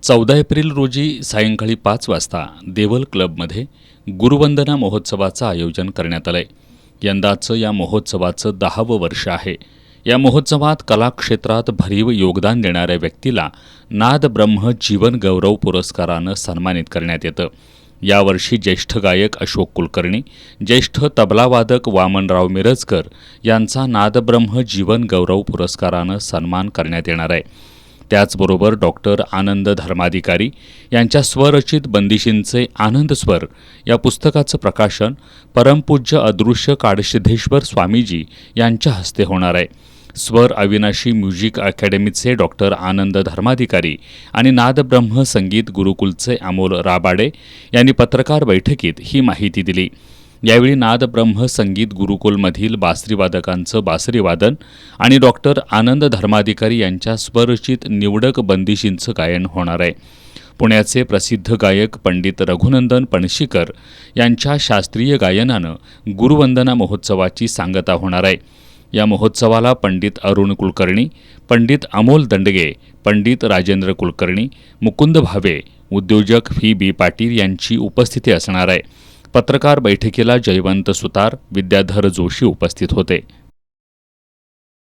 14 April रोजी सायंकाळी 5 वाजता देवल क्लबमध्ये गुरुवंदना महोत्सवाचं आयोजन करण्यात आलंय. यंदाचं या महोत्सवाचं 10वं वर्ष आहे. या महोत्सवात कलाक्षेत्रात भरीव योगदान देणाऱ्या व्यक्तीला नाद ब्रह्म जीवन गौरव पुरस्कारानं सन्मानित करण्यात येतं. यावर्षी ज्येष्ठ गायक अशोक कुलकर्णी, ज्येष्ठ तबलावादक वामनराव मिरजकर यांचा नादब्रह्म जीवन गौरव पुरस्कारानं सन्मान करण्यात येणार आहे. त्याचबरोबर डॉक्टर आनंद धर्माधिकारी यांच्या स्वरचित बंदिशींचे आनंद स्वर या पुस्तकाचं प्रकाशन परमपूज्य अदृश्य काडसिद्धेश्वर स्वामीजी यांच्या हस्ते होणार आहे. स्वर अविनाशी म्युझिक अकॅडमीचे डॉक्टर आनंद धर्माधिकारी आणि नादब्रह्म संगीत गुरुकुलचे अमोल राबाडे यांनी पत्रकार बैठकीत ही माहिती दिली. यावेळी नादब्रह्म संगीत गुरुकुलमधील बासरीवादकांचं बासरीवादन आणि डॉक्टर आनंद धर्माधिकारी यांच्या स्वरचित निवडक बंदिशींचं गायन होणार आहे. पुण्याचे प्रसिद्ध गायक पंडित रघुनंदन पणशीकर यांच्या शास्त्रीय गायनानं गुरुवंदना महोत्सवाची सांगता होणार आहे. या महोत्सवाला पंडित अरुण कुलकर्णी, पंडित अमोल दंडगे, पंडित राजेंद्र कुलकर्णी, मुकुंद भावे, उद्योजक व्ही बी पाटील यांची उपस्थिती असणार आहे. पत्रकार बैठकीला जयवंत सुतार, विद्याधर जोशी उपस्थित होते.